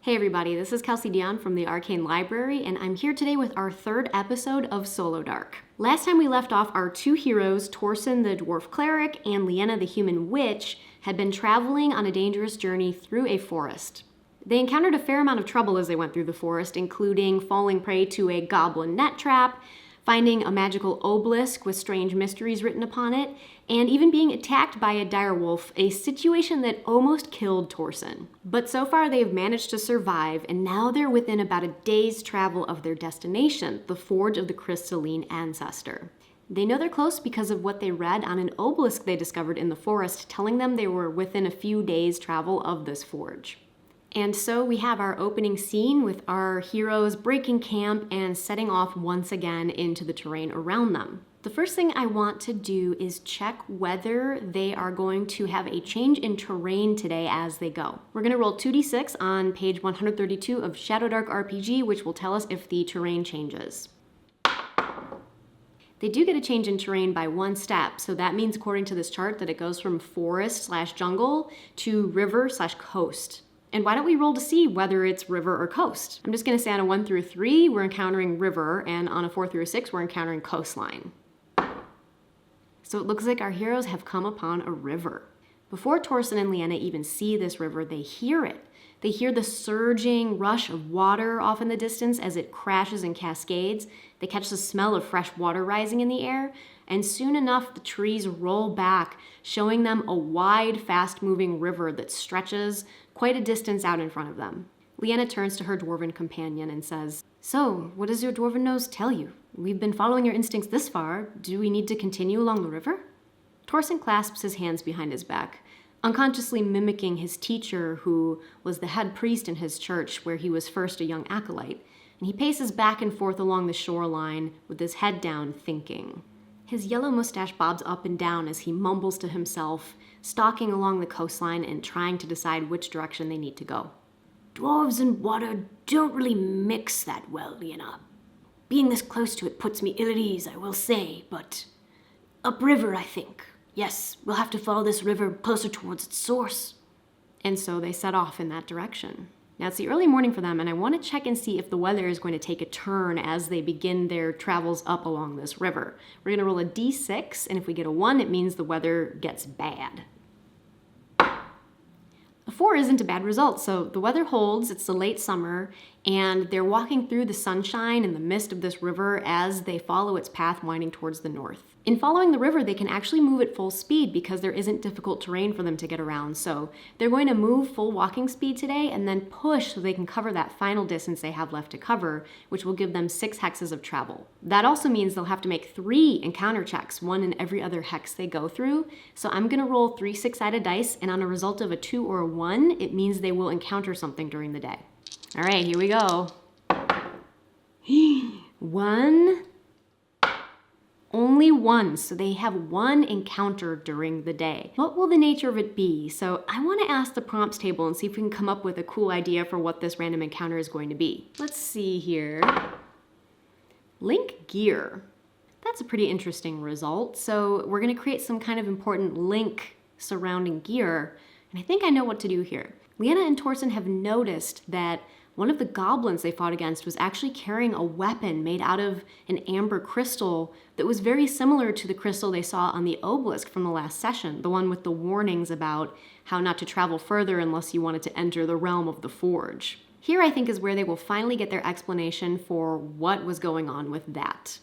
Hey everybody, this is Kelsey Dion from the Arcane Library, and I'm here today with our third episode of SoloDark. Last time we left off, our two heroes, Torson the dwarf cleric and Lienna the human witch, had been traveling on a dangerous journey through a forest. They encountered a fair amount of trouble as they went through the forest, including falling prey to a goblin net trap, finding a magical obelisk with strange mysteries written upon it, and even being attacked by a direwolf, a situation that almost killed Torson. But so far they've managed to survive, and now they're within about a day's travel of their destination, the Forge of the Crystalline Ancestor. They know they're close because of what they read on an obelisk they discovered in the forest, telling them they were within a few days' travel of this forge. And so we have our opening scene with our heroes breaking camp and setting off once again into the terrain around them. The first thing I want to do is check whether they are going to have a change in terrain today as they go. We're going to roll 2d6 on page 132 of Shadowdark RPG, which will tell us if the terrain changes. They do get a change in terrain by one step, so that means according to this chart that it goes from forest/jungle to river/coast. And why don't we roll to see whether it's river or coast? I'm just gonna say on a 1 through 3, we're encountering river, and on a 4 through 6, we're encountering coastline. So it looks like our heroes have come upon a river. Before Torson and Lienna even see this river, they hear it. They hear the surging rush of water off in the distance as it crashes and cascades. They catch the smell of fresh water rising in the air, and soon enough the trees roll back, showing them a wide, fast-moving river that stretches quite a distance out in front of them. Lienna turns to her dwarven companion and says, "So, what does your dwarven nose tell you? We've been following your instincts this far. Do we need to continue along the river?" Torson clasps his hands behind his back, unconsciously mimicking his teacher, who was the head priest in his church where he was first a young acolyte, and he paces back and forth along the shoreline with his head down, thinking. His yellow mustache bobs up and down as he mumbles to himself, stalking along the coastline and trying to decide which direction they need to go. "Dwarves and water don't really mix that well, Lienna. Being this close to it puts me ill at ease, I will say, but upriver, I think. Yes, we'll have to follow this river closer towards its source." And so they set off in that direction. Now it's the early morning for them, and I want to check and see if the weather is going to take a turn as they begin their travels up along this river. We're going to roll a d6, and if we get a 1, it means the weather gets bad. A 4 isn't a bad result, so the weather holds, it's the late summer, and they're walking through the sunshine and the mist of this river as they follow its path winding towards the north. In following the river, they can actually move at full speed because there isn't difficult terrain for them to get around, so they're going to move full walking speed today and then push so they can cover that final distance they have left to cover, which will give them 6 hexes of travel. That also means they'll have to make 3 encounter checks, 1 in every other hex they go through, so I'm going to roll 3 6-sided dice, and on a result of a 2 or a 1, it means they will encounter something during the day. All right, here we go. 1. Only 1, so they have 1 encounter during the day. What will the nature of it be? So I want to ask the prompts table and see if we can come up with a cool idea for what this random encounter is going to be. Let's see here. Link gear. That's a pretty interesting result. So we're going to create some kind of important link surrounding gear, and I think I know what to do here. Lienna and Torson have noticed that one of the goblins they fought against was actually carrying a weapon made out of an amber crystal that was very similar to the crystal they saw on the obelisk from the last session, the one with the warnings about how not to travel further unless you wanted to enter the realm of the forge. Here I think is where they will finally get their explanation for what was going on with that.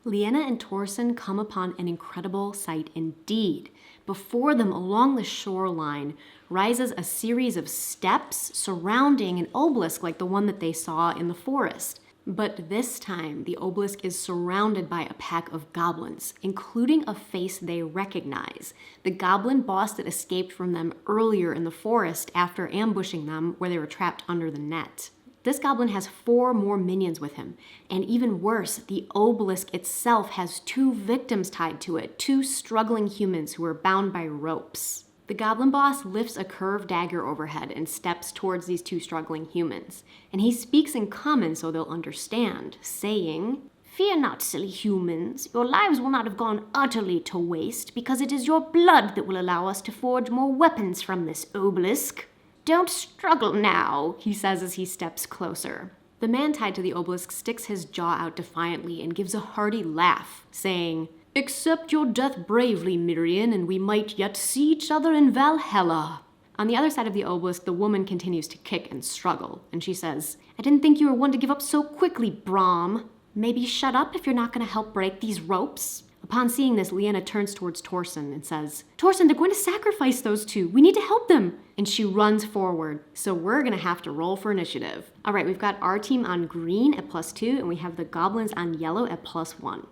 Lienna and Torson come upon an incredible sight indeed. Before them, along the shoreline, rises a series of steps surrounding an obelisk like the one that they saw in the forest. But this time, the obelisk is surrounded by a pack of goblins, including a face they recognize, the goblin boss that escaped from them earlier in the forest after ambushing them where they were trapped under the net. This goblin has 4 more minions with him, and even worse, the obelisk itself has 2 victims tied to it, 2 struggling humans who are bound by ropes. The goblin boss lifts a curved dagger overhead and steps towards these 2 struggling humans, and he speaks in common so they'll understand, saying, "Fear not, silly humans. Your lives will not have gone utterly to waste, because it is your blood that will allow us to forge more weapons from this obelisk. "Don't struggle now," he says as he steps closer. The man tied to the obelisk sticks his jaw out defiantly and gives a hearty laugh, saying, "Accept your death bravely, Mirian, and we might yet see each other in Valhalla." On the other side of the obelisk, the woman continues to kick and struggle, and she says, "I didn't think you were one to give up so quickly, Brom. Maybe shut up if you're not going to help break these ropes." Upon seeing this, Lienna turns towards Torson and says, "Torson, they're going to sacrifice those two. We need to help them." And she runs forward, so we're going to have to roll for initiative. All right, we've got our team on green at +2, and we have the goblins on yellow at +1.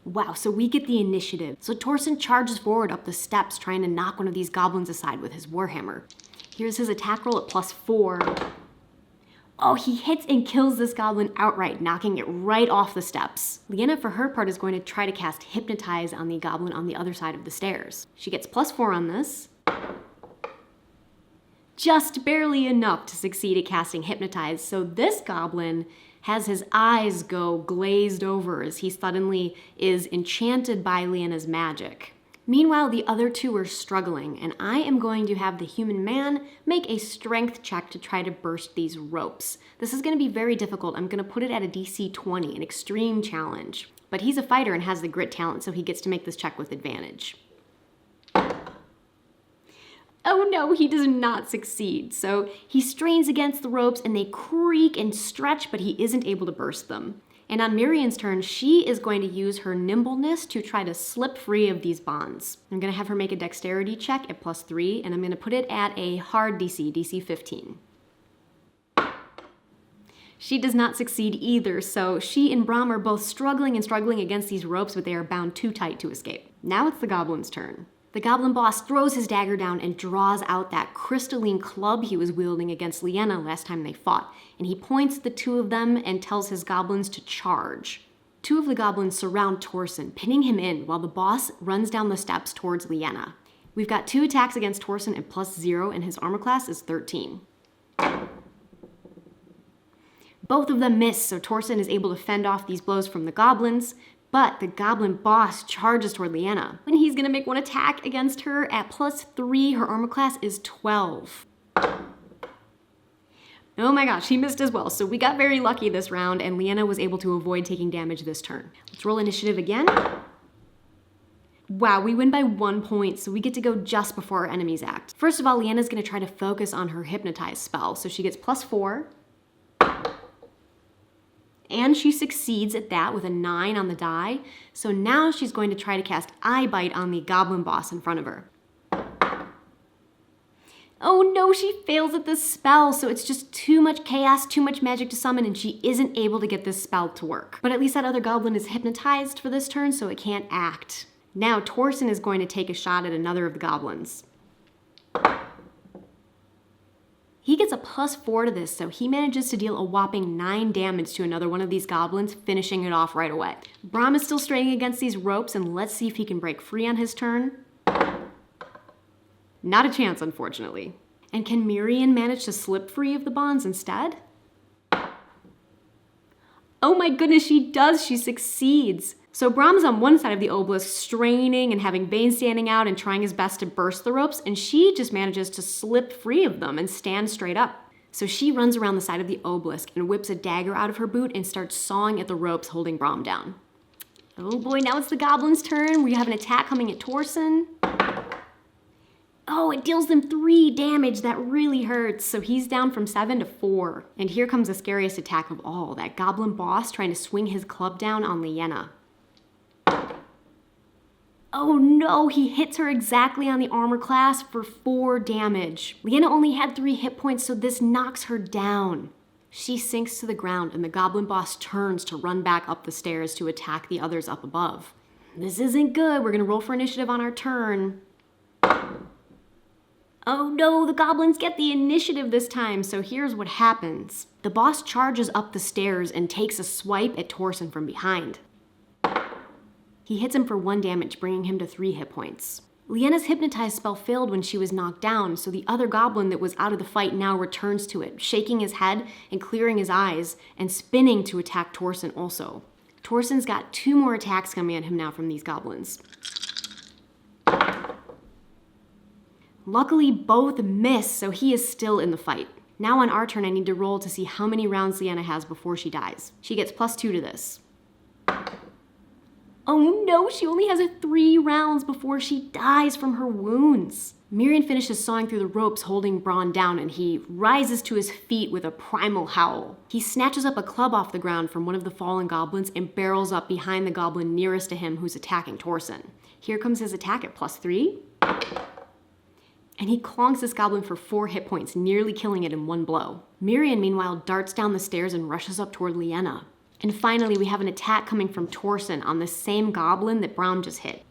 Wow, so we get the initiative. So Torson charges forward up the steps, trying to knock one of these goblins aside with his warhammer. Here's his attack roll at +4. Oh, he hits and kills this goblin outright, knocking it right off the steps. Lienna, for her part, is going to try to cast Hypnotize on the goblin on the other side of the stairs. She gets +4 on this. Just barely enough to succeed at casting Hypnotize, so this goblin has his eyes go glazed over as he suddenly is enchanted by Lienna's magic. Meanwhile, the other two are struggling, and I am going to have the human man make a strength check to try to burst these ropes. This is going to be very difficult. I'm going to put it at a DC 20, an extreme challenge. But he's a fighter and has the grit talent, so he gets to make this check with advantage. Oh no, he does not succeed. So he strains against the ropes and they creak and stretch, but he isn't able to burst them. And on Mirian's turn, she is going to use her nimbleness to try to slip free of these bonds. I'm going to have her make a dexterity check at +3, and I'm going to put it at a hard DC, DC 15. She does not succeed either, so she and Brom are both struggling against these ropes, but they are bound too tight to escape. Now it's the goblin's turn. The goblin boss throws his dagger down and draws out that crystalline club he was wielding against Lienna last time they fought, and he points at the two of them and tells his goblins to charge. Two of the goblins surround Torson, pinning him in while the boss runs down the steps towards Lienna. We've got 2 attacks against Torson at +0, and his armor class is 13. Both of them miss, so Torson is able to fend off these blows from the goblins, but the goblin boss charges toward Lienna. And he's gonna make one attack against her at +3. Her armor class is 12. Oh my gosh, he missed as well. So we got very lucky this round, and Lienna was able to avoid taking damage this turn. Let's roll initiative again. Wow, we win by 1 point, so we get to go just before our enemies act. First of all, Lienna's gonna try to focus on her Hypnotize spell, so she gets +4. And she succeeds at that with a 9 on the die. So now she's going to try to cast Eye Bite on the goblin boss in front of her. Oh no, she fails at this spell, so it's just too much chaos, too much magic to summon, and she isn't able to get this spell to work. But at least that other goblin is hypnotized for this turn, so it can't act. Now Torson is going to take a shot at another of the goblins. He gets a +4 to this, so he manages to deal a whopping 9 damage to another one of these goblins, finishing it off right away. Brom is still straining against these ropes, and let's see if he can break free on his turn. Not a chance, unfortunately. And can Mirian manage to slip free of the bonds instead? Oh my goodness, she does! She succeeds! So Brom's on one side of the obelisk, straining and having veins standing out and trying his best to burst the ropes, and she just manages to slip free of them and stand straight up. So she runs around the side of the obelisk and whips a dagger out of her boot and starts sawing at the ropes holding Brom down. Oh boy, now it's the goblin's turn. We have an attack coming at Torson. Oh, it deals them 3 damage. That really hurts. So he's down from 7 to 4. And here comes the scariest attack of all, that goblin boss trying to swing his club down on Lienna. Oh no, he hits her exactly on the armor class for 4 damage. Lienna only had 3 hit points, so this knocks her down. She sinks to the ground, and the goblin boss turns to run back up the stairs to attack the others up above. This isn't good. We're gonna roll for initiative on our turn. Oh no, the goblins get the initiative this time, so here's what happens. The boss charges up the stairs and takes a swipe at Torson from behind. He hits him for 1 damage, bringing him to 3 hit points. Lienna's hypnotize spell failed when she was knocked down, so the other goblin that was out of the fight now returns to it, shaking his head and clearing his eyes, and spinning to attack Torson also. Torson's got 2 more attacks coming at him now from these goblins. Luckily, both miss, so he is still in the fight. Now on our turn, I need to roll to see how many rounds Lienna has before she dies. She gets +2 to this. Oh no, she only has 3 rounds before she dies from her wounds. Miriam finishes sawing through the ropes holding Braun down, and he rises to his feet with a primal howl. He snatches up a club off the ground from one of the fallen goblins and barrels up behind the goblin nearest to him who's attacking Torson. Here comes his attack at +3. And he clonks this goblin for 4 hit points, nearly killing it in 1 blow. Miriam, meanwhile, darts down the stairs and rushes up toward Lienna. And finally, we have an attack coming from Torson on the same goblin that Braun just hit.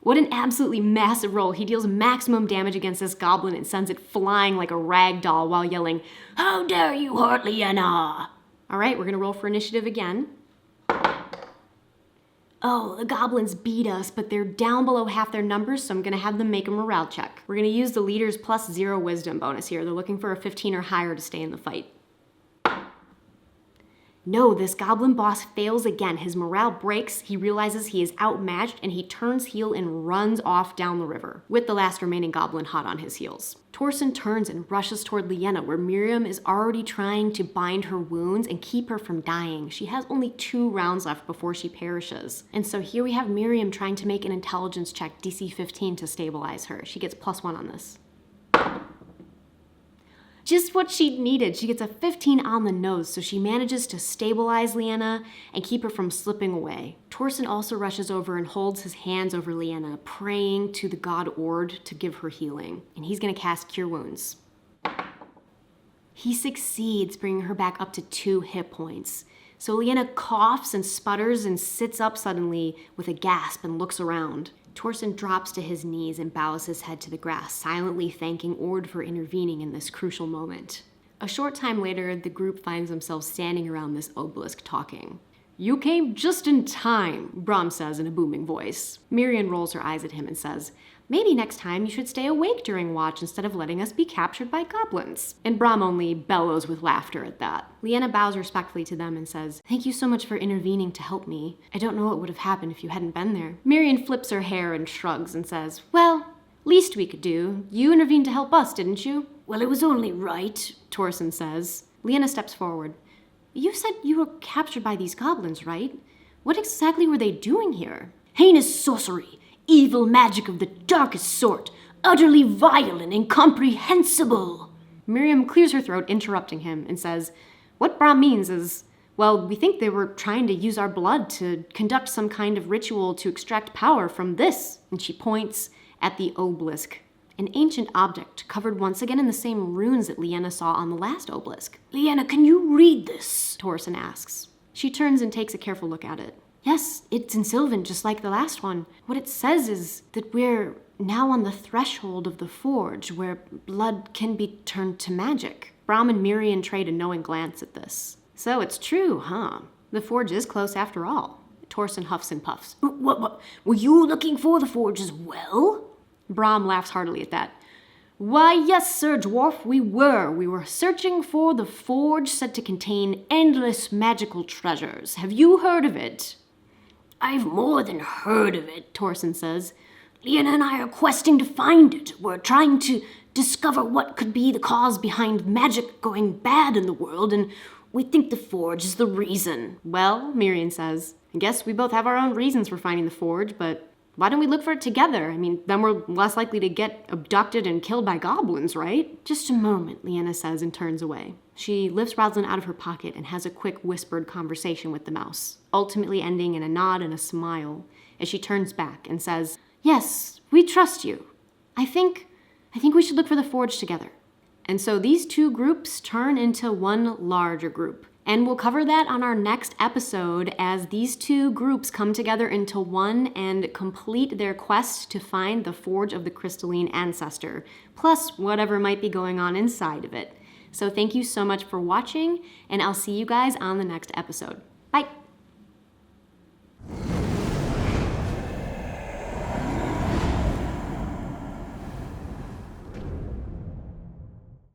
What an absolutely massive roll. He deals maximum damage against this goblin and sends it flying like a rag doll while yelling, "How dare you hurt Lienna!" All right, we're gonna roll for initiative again. Oh, the goblins beat us, but they're down below half their numbers, so I'm gonna have them make a morale check. We're gonna use the leader's +0 wisdom bonus here. They're looking for a 15 or higher to stay in the fight. No, this goblin boss fails again. His morale breaks, he realizes he is outmatched, and he turns heel and runs off down the river, with the last remaining goblin hot on his heels. Torson turns and rushes toward Lienna, where Miriam is already trying to bind her wounds and keep her from dying. She has only 2 rounds left before she perishes. And so here we have Miriam trying to make an intelligence check, DC 15, to stabilize her. She gets +1 on this. Just what she needed. She gets a 15 on the nose, so she manages to stabilize Lienna and keep her from slipping away. Torson also rushes over and holds his hands over Lienna, praying to the god Ord to give her healing. And he's gonna cast Cure Wounds. He succeeds, bringing her back up to 2 hit points. So Lienna coughs and sputters and sits up suddenly with a gasp and looks around. Torson drops to his knees and bows his head to the grass, silently thanking Ord for intervening in this crucial moment. A short time later, the group finds themselves standing around this obelisk talking. "You came just in time," Braum says in a booming voice. Miriam rolls her eyes at him and says, "Maybe next time you should stay awake during watch instead of letting us be captured by goblins." And Braum only bellows with laughter at that. Lienna bows respectfully to them and says, "Thank you so much for intervening to help me. I don't know what would have happened if you hadn't been there." Miriam flips her hair and shrugs and says, "Well, least we could do. You intervened to help us, didn't you?" "Well, it was only right," Torson says. Lienna steps forward. "You said you were captured by these goblins, right? What exactly were they doing here?" "Heinous sorcery. Evil magic of the darkest sort, utterly vile and incomprehensible." Miriam clears her throat, interrupting him, and says, "What Braum means is, well, we think they were trying to use our blood to conduct some kind of ritual to extract power from this." And she points at the obelisk, an ancient object covered once again in the same runes that Lienna saw on the last obelisk. "Lienna, can you read this?" Torson asks. She turns and takes a careful look at it. "Yes, it's in Sylvan, just like the last one. What it says is that we're now on the threshold of the forge, where blood can be turned to magic." Braum and Miriam trade a knowing glance at this. "So it's true, huh? The forge is close after all." Torson huffs and puffs. What? Were you looking for the forge as well?" Braum laughs heartily at that. "Why, yes, Sir Dwarf, we were. We were searching for the forge said to contain endless magical treasures. Have you heard of it?" "I've more than heard of it," Torson says. "Lienna and I are questing to find it. We're trying to discover what could be the cause behind magic going bad in the world, and we think the forge is the reason." "Well," Miriam says, "I guess we both have our own reasons for finding the forge, but why don't we look for it together? I mean, then we're less likely to get abducted and killed by goblins, right?" "Just a moment," Lienna says and turns away. She lifts Rosalind out of her pocket and has a quick whispered conversation with the mouse, ultimately ending in a nod and a smile as she turns back and says, "Yes, we trust you. I think we should look for the forge together." And so these 2 groups turn into one larger group. And we'll cover that on our next episode as these 2 groups come together into one and complete their quest to find the Forge of the Crystalline Ancestor, plus whatever might be going on inside of it. So thank you so much for watching, and I'll see you guys on the next episode. Bye!